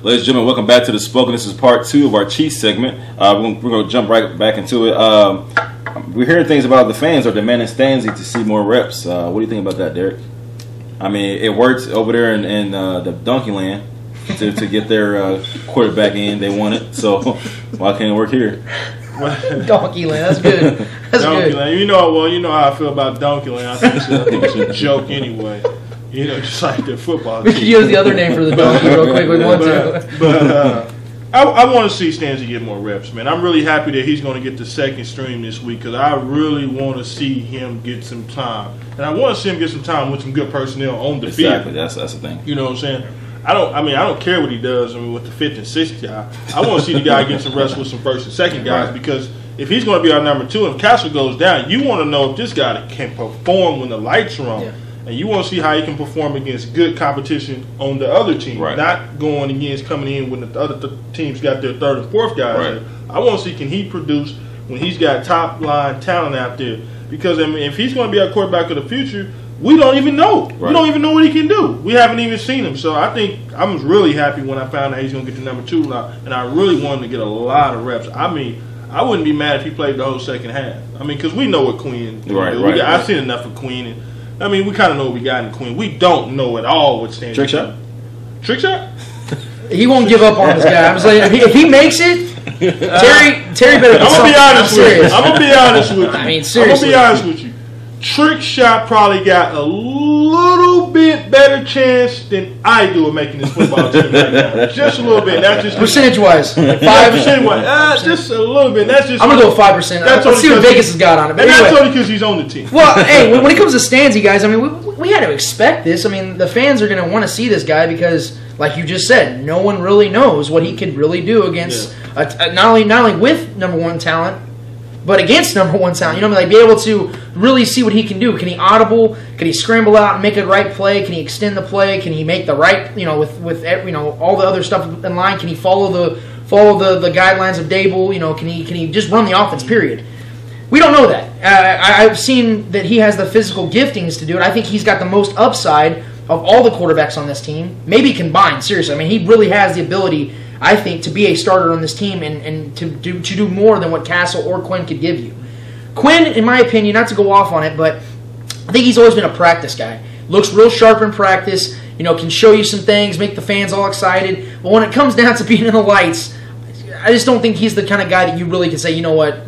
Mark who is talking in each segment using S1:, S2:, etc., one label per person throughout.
S1: Ladies and gentlemen, welcome back to The Spoken. This is part 2 of our Chiefs segment. We're going to jump right back into it. We're hearing things about the fans are demanding Stanzi to see more reps. What do you think about that, Derek? I mean, it worked over there in the Donkey Land to get their quarterback in. They want it, so why can't it work here?
S2: Donkey Land, that's good. That's
S3: Donkey
S2: good.
S3: Land. You know how I feel about Donkey Land. I think it's a joke anyway. You know, just like the football team.
S2: We should use the other name for the donkey real quick. We want to.
S3: But I want to see Stanzi get more reps, man. I'm really happy that he's going to get the second stream this week because I really want to see him get some time. And I want to see him get some time with some good personnel on the field.
S1: Exactly, that's the thing.
S3: You know what I'm saying? I don't care what he does. I mean, with the 5th and 6th guy, I want to see the guy get some reps with some first and second guys because if he's going to be our number 2 and Castle goes down, you want to know if this guy can perform when the lights are on. Yeah. And you want to see how he can perform against good competition on the other team, not going against coming in when the other teams got their 3rd and 4th guys. I want to see can he produce when he's got top line talent out there. Because I mean, if he's going to be our quarterback of the future, we don't even know. We don't even know what he can do. We haven't even seen him. So I think I was really happy when I found out he's going to get the number 2 now, and I really wanted to get a lot of reps. I mean, I wouldn't be mad if he played the whole second half. I mean, because we know what Quinn can do. I've seen enough of Quinn. And, I mean, we kind of know what we got in Quinn. We don't know at all what Stanzi.
S1: Trick shot?
S3: Trick shot?
S2: He won't give up on this guy. I'm saying if he makes it, Terry better.
S3: I'm gonna be honest with you. I'm gonna be honest with you.
S2: I mean, seriously.
S3: I'm gonna be honest with you. Trick shot probably got a little bit better chance than I do of making this football team right now. Just a little bit. That's just
S2: percentage-wise. 5%.
S3: Just a little bit. That's just.
S2: I'm gonna go 5%. Let's see what Vegas has got on it.
S3: And that's only because he's on the team.
S2: Well, hey, when it comes to Stanzi, guys, I mean, we had to expect this. I mean, the fans are gonna want to see this guy because, like you just said, no one really knows what he could really do against not only with number 1 talent, but against number 1 talent. You know what I mean? Like, be able to really see what he can do. Can he audible? Can he scramble out and make a right play? Can he extend the play? Can he make the right, with all the other stuff in line? Can he follow the guidelines of Dable? Can he just run the offense? Period. We don't know that. I've seen that he has the physical giftings to do it. I think he's got the most upside of all the quarterbacks on this team, maybe combined. Seriously, I mean, he really has the ability, I think, to be a starter on this team and to do more than what Castle or Quinn could give you. Quinn, in my opinion, not to go off on it, but I think he's always been a practice guy. Looks real sharp in practice, can show you some things, make the fans all excited. But when it comes down to being in the lights, I just don't think he's the kind of guy that you really can say, you know what,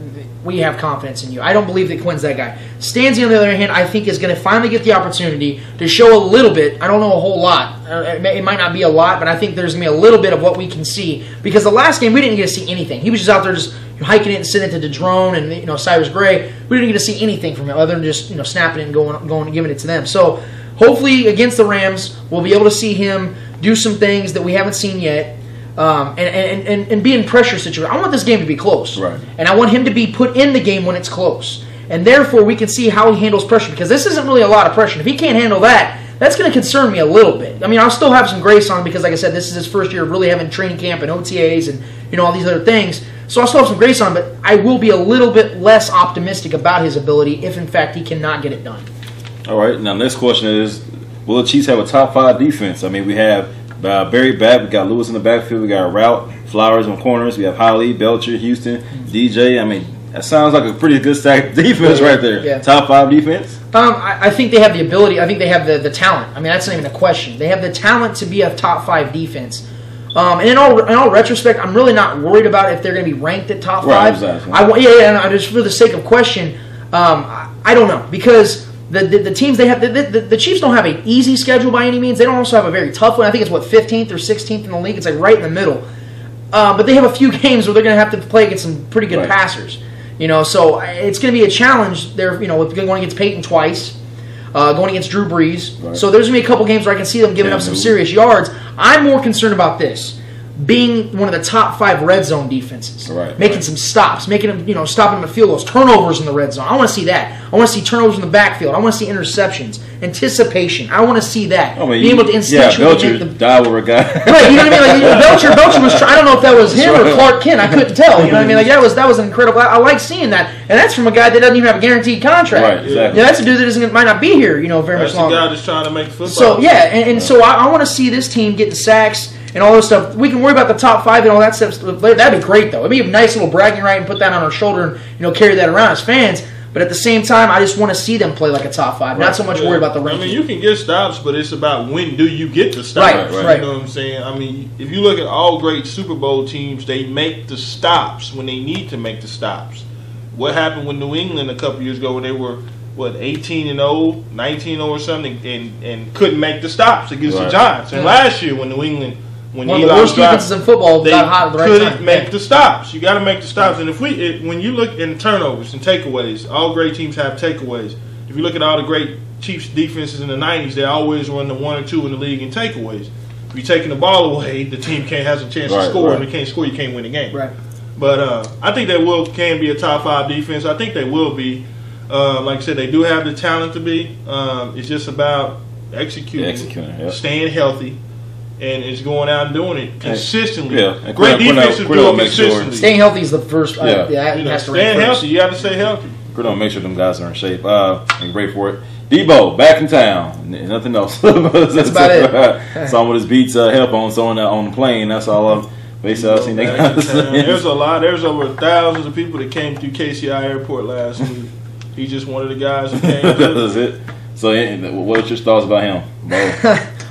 S2: we have confidence in you. I don't believe that Quinn's that guy. Stanzi, on the other hand, I think is going to finally get the opportunity to show a little bit. I don't know a whole lot. It might not be a lot, but I think there's going to be a little bit of what we can see. Because the last game, we didn't get to see anything. He was just out there just hiking it and sending it to DeDrone and Cyrus Gray. We didn't get to see anything from him other than just snapping it and going and giving it to them. So hopefully against the Rams, we'll be able to see him do some things that we haven't seen yet. And be in pressure situations. I want this game to be close.
S1: Right.
S2: And I want him to be put in the game when it's close. And therefore, we can see how he handles pressure. Because this isn't really a lot of pressure. If he can't handle that, that's going to concern me a little bit. I mean, I'll still have some grace on him because, like I said, this is his first year of really having training camp and OTAs and all these other things. So I'll still have some grace on him, but I will be a little bit less optimistic about his ability if, in fact, he cannot get it done.
S1: All right. Now, next question is, will the Chiefs have a top 5 defense? I mean, we have Barry back. We got Lewis in the backfield. We got Route, Flowers on corners. We have Holly, Belcher, Houston, DJ. I mean, that sounds like a pretty good stack defense right there. Yeah. Top 5 defense?
S2: I think they have the ability. I think they have the talent. I mean, that's not even a question. They have the talent to be a top 5 defense. And in all retrospect, I'm really not worried about if they're going to be ranked at top 5.
S1: Right, exactly.
S2: And just for the sake of question, I don't know because the teams they have, the Chiefs don't have an easy schedule by any means. They don't also have a very tough one. I think it's 15th or 16th in the league. It's like right in the middle. But they have a few games where they're going to have to play against some pretty good passers. So it's going to be a challenge. They're with going against Peyton twice, going against Drew Brees. Right. So there's going to be a couple games where I can see them giving up some serious yards. I'm more concerned about this. Being one of the top 5 red zone defenses, making some stops, making them, stopping them at field goals, turnovers in the red zone. I want to see that. I want to see turnovers in the backfield. I want to see interceptions, anticipation. I want to see that.
S1: Being able to instinctually make die over a guy.
S2: Right, you know what I mean? Like Belcher was. I don't know if that was him or Clark Kent. I couldn't tell. You know what I mean? Like that was incredible. I like seeing that, and that's from a guy that doesn't even have a guaranteed contract.
S1: Right, exactly.
S2: That's a dude that might not be here, very much longer.
S3: That's the guy that's trying to make football.
S2: So and so I want to see this team getting sacks and all this stuff. We can worry about the top 5 and all that stuff. That'd be great, though. It'd be a nice little bragging right and put that on our shoulder and carry that around as fans. But at the same time, I just want to see them play like a top 5. Not so much worried about the ranking.
S3: I mean, you can get stops, but it's about when do you get the stops.
S2: Right.
S3: You know what I'm saying? I mean, if you look at all great Super Bowl teams, they make the stops when they need to make the stops. What happened with New England a couple years ago when they were, 18-0, 19-0 or something, and couldn't make the stops against the Giants. And last year when New England, when
S2: one of the worst defenses in football,
S3: they
S2: got hot at the right
S3: couldn't
S2: time.
S3: make the stops. You got to make the stops. And when you look in turnovers and takeaways, all great teams have takeaways. If you look at all the great Chiefs defenses in the 90s, they always run the 1 or 2 in the league in takeaways. If you're taking the ball away, the team has a chance to score, and if they can't score, you can't win the game.
S2: Right.
S3: But I think they can be a top 5 defense. I think they will be. Like I said, they do have the talent to be. It's just about executing staying healthy, and it's going out and doing it consistently.
S1: Yeah.
S3: Great defense is doing it consistently.
S2: Staying healthy is the first. Staying
S3: healthy, you have to stay healthy.
S1: Don't make sure them guys are in shape and great for it. Debo back in town. Nothing else.
S2: That's about it.
S1: Saw him with his Beats headphones on the plane. That's all I've basically seen.
S3: There's a lot. There's over thousands of people that came through KCI Airport last week. He's just one of the guys who came.
S1: That's it. So, what's your thoughts about him?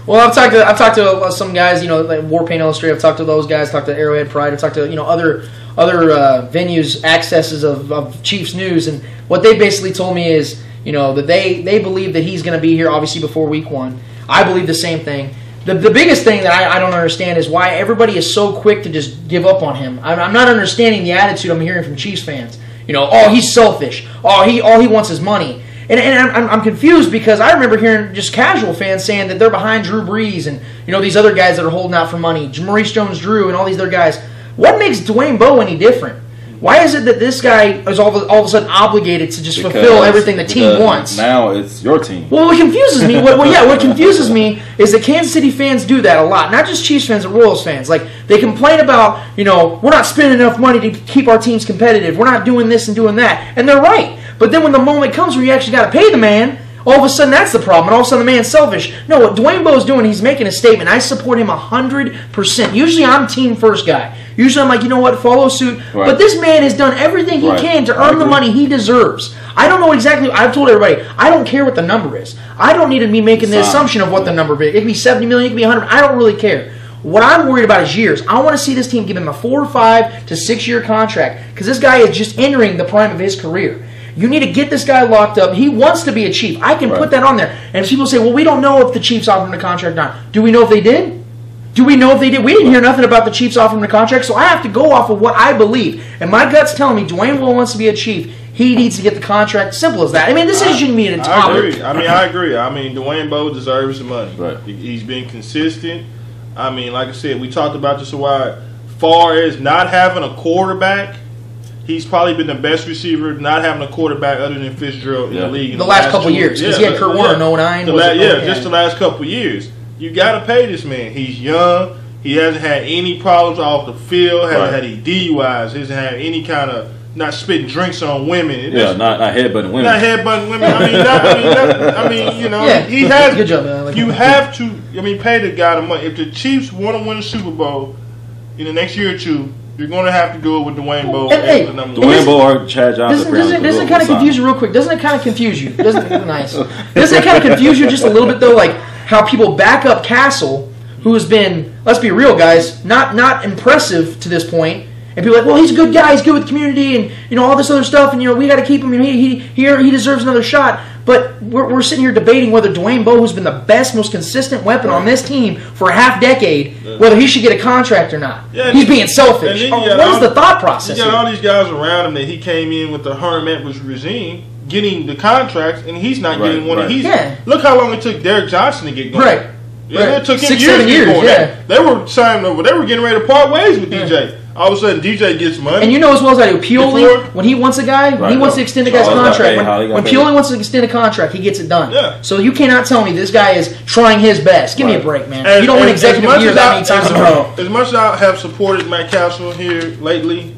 S2: Well, I've talked to some guys, like Warpaint Illustrated. I've talked to those guys. Talked to Arrowhead Pride. I've talked to other venues, accesses of Chiefs news, and what they basically told me is that they believe that he's going to be here obviously before Week 1. I believe the same thing. The biggest thing that I don't understand is why everybody is so quick to just give up on him. I'm not understanding the attitude I'm hearing from Chiefs fans. He's selfish. All he wants is money. And I'm confused because I remember hearing just casual fans saying that they're behind Drew Brees and these other guys that are holding out for money, Maurice Jones-Drew and all these other guys. What makes Dwayne Bowe any different? Why is it that this guy is all of a sudden obligated to just fulfill everything the team wants?
S1: Now it's your team.
S2: Well, what confuses me, what confuses me is that Kansas City fans do that a lot. Not just Chiefs fans, but Royals fans. Like they complain about, we're not spending enough money to keep our teams competitive. We're not doing this and doing that, and they're right. But then when the moment comes where you actually got to pay the man, all of a sudden that's the problem, and all of a sudden the man's selfish. No, what Dwayne Bowe's doing, he's making a statement. I support him 100%. Usually I'm team first guy. Usually I'm like, follow suit. Right. But this man has done everything he can to earn the money he deserves. I don't know exactly. I've told everybody, I don't care what the number is. I don't need to be making the assumption of what the number is. It could be 70 million, it could be 100. I don't really care. What I'm worried about is years. I want to see this team give him a 4 or 5 to 6 year contract because this guy is just entering the prime of his career. You need to get this guy locked up. He wants to be a Chief. I can put that on there. And people say, well, we don't know if the Chiefs offered him a contract or not. Do we know if they did? Do we know if they did? We didn't hear nothing about the Chiefs offering him a contract, so I have to go off of what I believe. And my gut's telling me Dwayne Bowe wants to be a Chief. He needs to get the contract. Simple as that. I mean, this shouldn't be an topic.
S3: I agree. I mean, Dwayne Bowe deserves the money.
S1: Right.
S3: He's been consistent. I mean, like I said, we talked about this a while. Far as not having a quarterback, he's probably been the best receiver, not having a quarterback other than Fitzgerald in the league. In
S2: the last couple years, because he had Kurt Warner in 09.
S3: Just the last couple of years. You got to pay this man. He's young. He hasn't had any problems off the field. Hasn't had any DUIs. Hasn't had any kind of not spitting drinks on women.
S1: Not headbutting women.
S3: Not headbutting women. He has.
S2: Good job, man.
S3: You have to. Pay the guy the money. If the Chiefs want to win the Super Bowl in the next year or two, you're going to have to do it with Dwayne Bowe.
S1: Dwayne Bowe or Chad Johnson.
S2: Doesn't it kind of confuse you real quick? Doesn't it kind of confuse you? Doesn't it kind of confuse you just a little bit though? Like how people back up Castle, who has been, let's be real, guys, not impressive to this point. And people are like, well, he's a good guy, he's good with the community, and all this other stuff, and we got to keep him. And he deserves another shot. But we're sitting here debating whether Dwayne Bowe, who's been the best, most consistent weapon on this team for a half decade, whether he should get a contract or not. Yeah, he's being selfish. What is the thought process?
S3: You got all these guys around him that he came in with the Herm Edwards regime, getting the contracts, and he's not getting one. Look how long it took Derek Johnson to get going.
S2: Right.
S3: It took him 6-7 years. They were signing over. They were getting ready to part ways with DJ. All of a sudden, DJ gets money.
S2: And you know as well as I do, Pioli, when he wants a guy, he wants to extend a guy's contract. When Pioli wants to extend a contract, he gets it done.
S3: Yeah.
S2: So you cannot tell me this guy is trying his best. Give me a break, man. You don't win executive of the year that many times in a row.
S3: As much as I have supported Matt Castle here lately,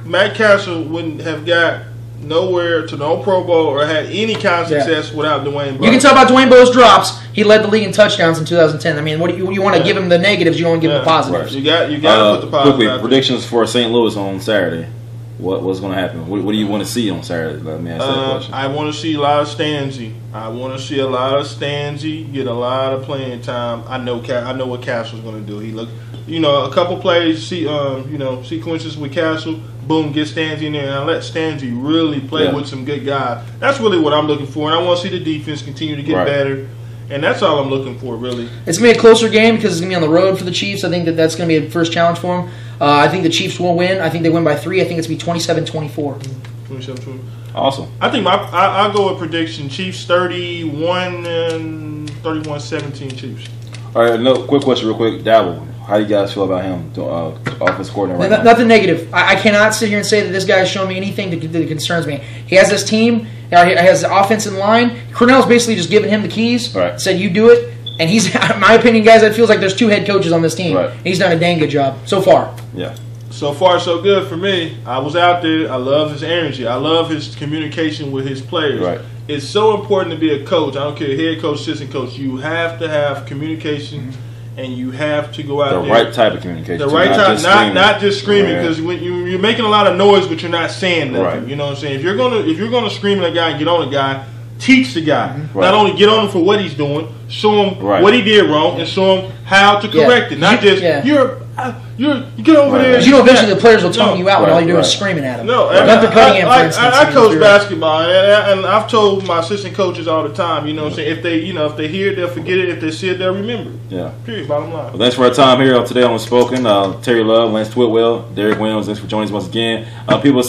S3: Matt Castle wouldn't have got nowhere to no Pro Bowl or had any kind of success without Dwayne Bowe.
S2: You can talk about Dwayne Bowe's drops. He led the league in touchdowns in 2010. I mean, what do you want to give him the negatives? You don't want to give him the positives.
S3: Right. You got to put the positives.
S1: Quickly, predictions for St. Louis on Saturday. What's going to happen? What do you want to see on Saturday? Let me ask that question.
S3: I want to see a lot of Stanzi. I want to see a lot of Stanzi get a lot of playing time. I know what Castle's going to do. He look, a couple plays, sequences with Castle. Boom, get Stanzi in there, and I let Stanzi really play with some good guys. That's really what I'm looking for, and I want to see the defense continue to get better. And that's all I'm looking for, really. It's
S2: going to be a closer game because it's going to be on the road for the Chiefs. I think that's going to be a first challenge for them. I think the Chiefs will win. I think they win by 3. I think it's going to be 27-24.
S3: 27-24.
S1: Awesome.
S3: I think I'll go with prediction. Chiefs 31 and 31-17 Chiefs.
S1: All right, quick question real quick. Dabble, how do you guys feel about him, offense coordinator right now?
S2: Nothing negative. I cannot sit here and say that this guy has shown me anything that concerns me. He has this team. He has the offense in line. Cornell's basically just giving him the keys.
S1: Right.
S2: Said, you do it. And he's, in my opinion, guys, it feels like there's 2 head coaches on this team.
S1: Right.
S2: And he's done a dang good job so far.
S1: Yeah.
S3: So far, so good for me. I was out there. I love his energy. I love his communication with his players.
S1: Right.
S3: It's so important to be a coach. I don't care, head coach, assistant coach. You have to have communication, and you have to go out there.
S1: The right type of communication.
S3: The right type, not just screaming, because when you're making a lot of noise, but you're not saying nothing.
S1: Right.
S3: You know what I'm saying? If you're gonna scream at a guy and get on a guy, teach the guy.
S1: Right.
S3: Not only get on him for what he's doing, show him
S1: Right.
S3: what he did wrong, and show him how to correct it. Not just you get over there.
S2: Because eventually the players will tone you out when all you're doing is screaming at them.
S3: No,
S2: Gunther Cunningham, for instance.
S3: I coach basketball, and I've told my assistant coaches all the time. You know what I'm saying? If they hear it, they'll forget it. If they see it, they'll remember it.
S1: Yeah.
S3: Period. Bottom line.
S1: Well, thanks for our time here today on Unspoken. Terry Love, Lance Twitwell, Derek Williams. Thanks for joining us once again. People.